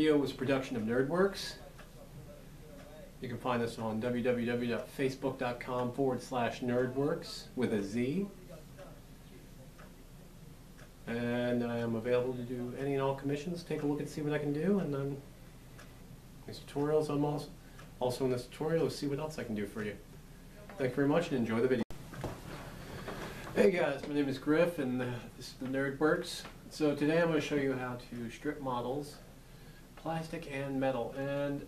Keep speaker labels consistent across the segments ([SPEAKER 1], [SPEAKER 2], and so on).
[SPEAKER 1] video was a production of Nerd Workz. You can find us on www.facebook.com/nerdworkz with a Z. And I am available to do any and all commissions. Take a look and see what I can do. And then these tutorials, I'm also in this tutorial to see what else I can do for you. Thank you very much and enjoy the video. Hey guys, my name is Griff and this is the Nerd Workz. So today I'm going to show you how to strip models, plastic and metal. And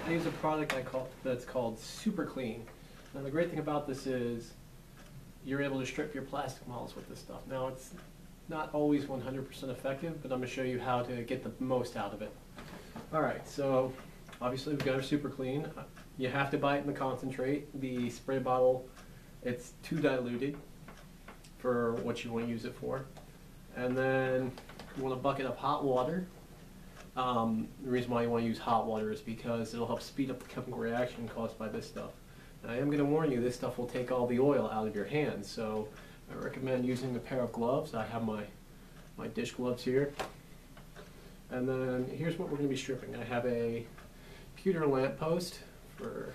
[SPEAKER 1] I use a product that's called Super Clean. Now the great thing about this is you're able to strip your plastic models with this stuff. Now it's not always 100% effective, but I'm going to show you how to get the most out of it. Alright, so obviously we've got our Super Clean. You have to buy it in the concentrate. The spray bottle, it's too diluted for what you want to use it for. And then you want a bucket of hot water. The reason why you want to use hot water is because it'll help speed up the chemical reaction caused by this stuff. Now, I am going to warn you, this stuff will take all the oil out of your hands, so I recommend using a pair of gloves. I have my dish gloves here. And then here's what we're going to be stripping. I have a pewter lamppost for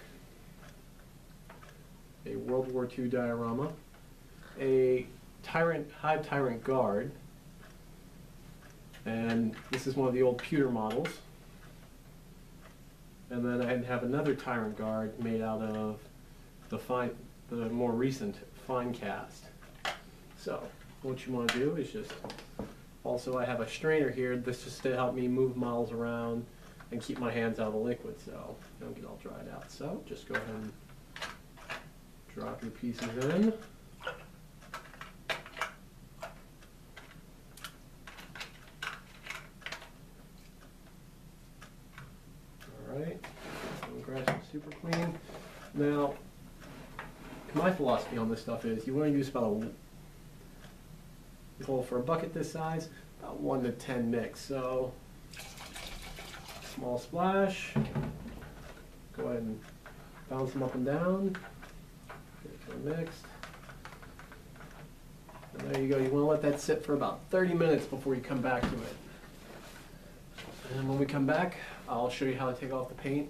[SPEAKER 1] a World War II diorama, a Hive Tyrant guard, and this is one of the old pewter models. And then I have another Tyrant guard made out of the more recent fine cast. So what you want to do is just, also I have a strainer here. This just to help me move models around and keep my hands out of the liquid so they don't get all dried out. So just go ahead and drop your pieces in. Alright, so grab some Super Clean. Now, my philosophy on this stuff is you want to use about for a bucket this size, about 1 to 10 mix. So, small splash. Go ahead and bounce them up and down. Get it mixed. And there you go. You want to let that sit for about 30 minutes before you come back to it. And when we come back, I'll show you how to take off the paint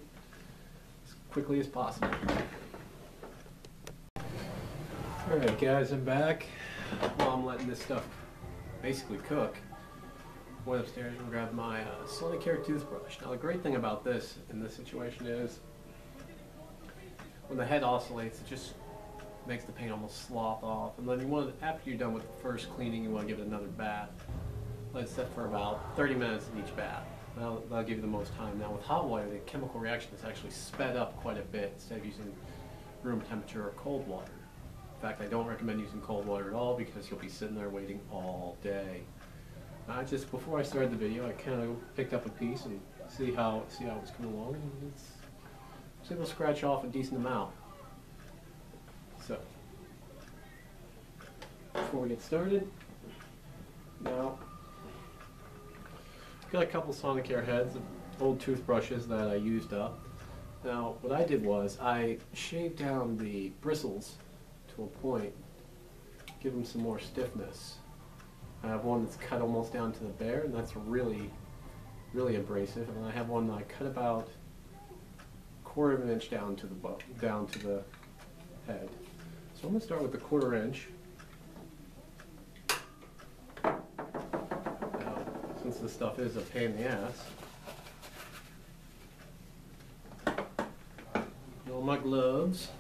[SPEAKER 1] as quickly as possible. Alright guys, I'm back. While I'm letting this stuff basically cook, I went upstairs and grabbed my Sonicare toothbrush. Now the great thing about this in this situation is when the head oscillates, it just makes the paint almost slough off. And then you want, after you're done with the first cleaning, you want to give it another bath. Let it set for about 30 minutes in each bath. That'll give you the most time. Now with hot water, the chemical reaction is actually sped up quite a bit instead of using room temperature or cold water. In fact, I don't recommend using cold water at all because you'll be sitting there waiting all day. Just before I started the video, I kind of picked up a piece and see how it was coming along, and I was able to scratch off a decent amount. So, before we get started, now I've got a couple Sonicare heads, old toothbrushes that I used up. Now, what I did was I shaved down the bristles to a point, give them some more stiffness. I have one that's cut almost down to the bare, and that's really, really abrasive. And I have one that I cut about 1/4 of an inch down to the head. So I'm going to start with the 1/4 inch. Now, since this stuff is a pain in the ass, all my gloves.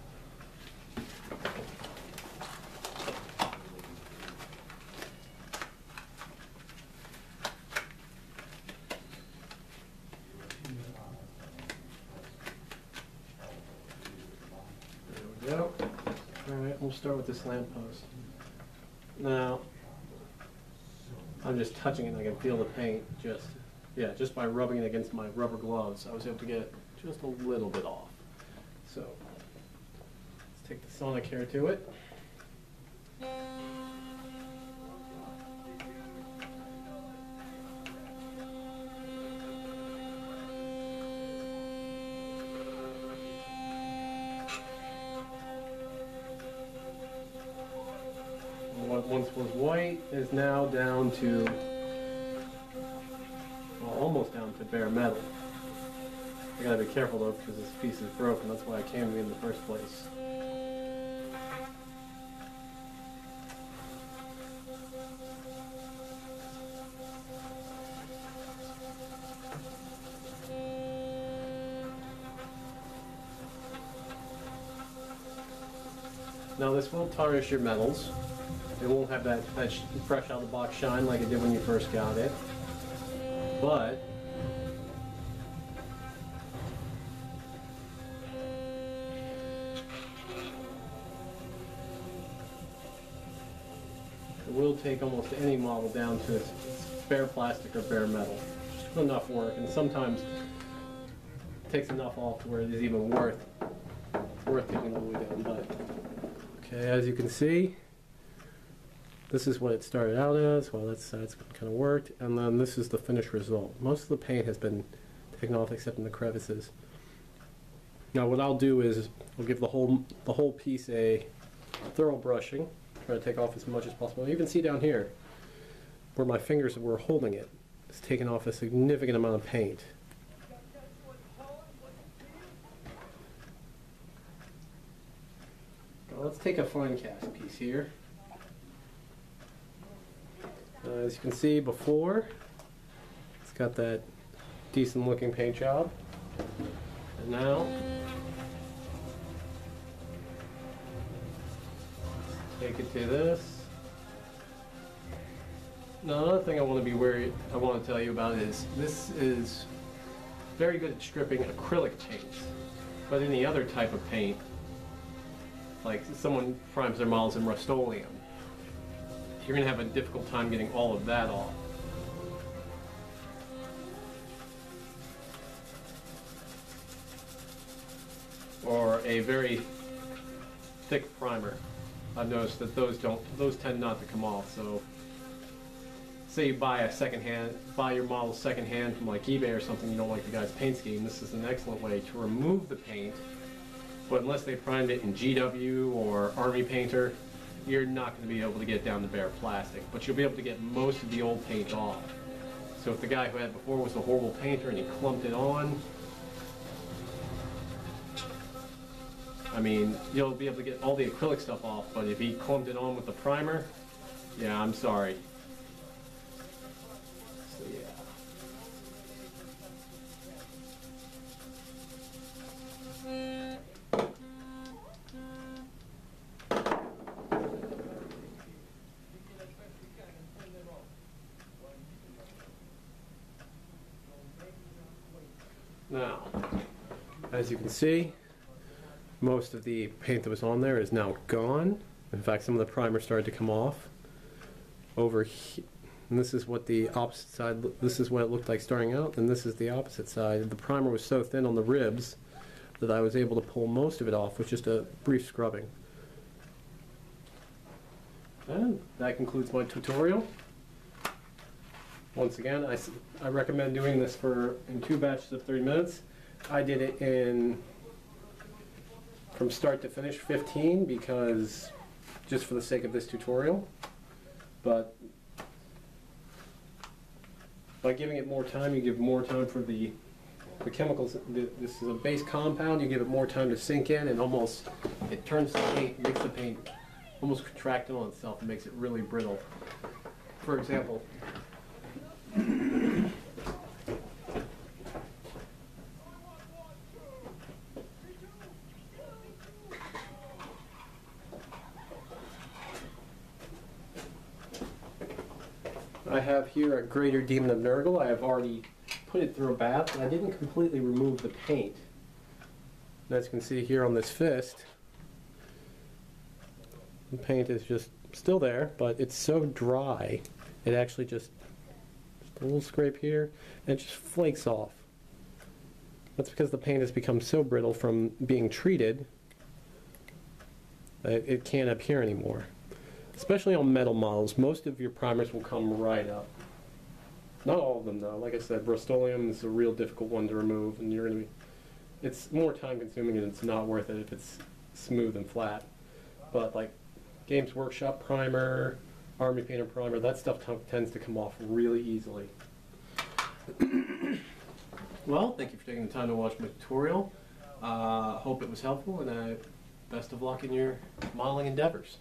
[SPEAKER 1] Yep. Alright, we'll start with this lamppost. Now, I'm just touching it and I can feel the paint just by rubbing it against my rubber gloves. I was able to get just a little bit off. So, let's take the Sonicare to it. What once was white is now down to, well, almost down to bare metal. I gotta be careful though because this piece is broken. That's why I came to me in the first place. Now this won't tarnish your metals. It won't have that fresh out of the box shine like it did when you first got it. But it will take almost any model down to its bare plastic or bare metal. Just enough work, and sometimes it takes enough off to where it is even worth taking all the way down. But okay, as you can see, this is what it started out as. Well, that's kind of worked, and then this is the finished result. Most of the paint has been taken off except in the crevices. Now, what I'll do is I'll give the whole piece a thorough brushing. Try to take off as much as possible. You can see down here where my fingers were holding it. It's taken off a significant amount of paint. Now let's take a fine cast piece here. As you can see before, it's got that decent looking paint job. And now, take it to this. Now another thing I want to tell you about is this is very good at stripping acrylic paints. But any other type of paint, like someone primes their models in Rust-Oleum, you're going to have a difficult time getting all of that off. Or a very thick primer. I've noticed that those tend not to come off. So say you buy your model secondhand from like eBay or something, you don't like the guy's paint scheme, this is an excellent way to remove the paint. But unless they primed it in GW or Army Painter, you're not going to be able to get down to bare plastic, but you'll be able to get most of the old paint off. So if the guy who had before was a horrible painter and he clumped it on, I mean, you'll be able to get all the acrylic stuff off, but if he clumped it on with the primer, yeah, I'm sorry. So yeah. Now, as you can see, most of the paint that was on there is now gone. In fact, some of the primer started to come off. Over here, and this is what the opposite side, this is what it looked like starting out, and this is the opposite side. The primer was so thin on the ribs that I was able to pull most of it off with just a brief scrubbing. And that concludes my tutorial. Once again, I recommend doing this in 2 batches of 30 minutes. I did it from start to finish 15 because just for the sake of this tutorial. But by giving it more time, you give more time for the chemicals. This is a base compound. You give it more time to sink in, and it turns the paint, makes the paint almost contract on itself and makes it really brittle. For example, I have here a Greater Demon of Nurgle. I have already put it through a bath, and I didn't completely remove the paint. And as you can see here on this fist, the paint is just still there, but it's so dry, it actually just a little scrape here, and it just flakes off. That's because the paint has become so brittle from being treated that it can't adhere anymore. Especially on metal models, most of your primers will come right up. Not all of them though. Like I said, Rust-Oleum is a real difficult one to remove, and it's more time consuming and it's not worth it if it's smooth and flat. But like Games Workshop primer, Army Painter primer, that stuff tends to come off really easily. Well, thank you for taking the time to watch my tutorial. Hope it was helpful, and best of luck in your modeling endeavors.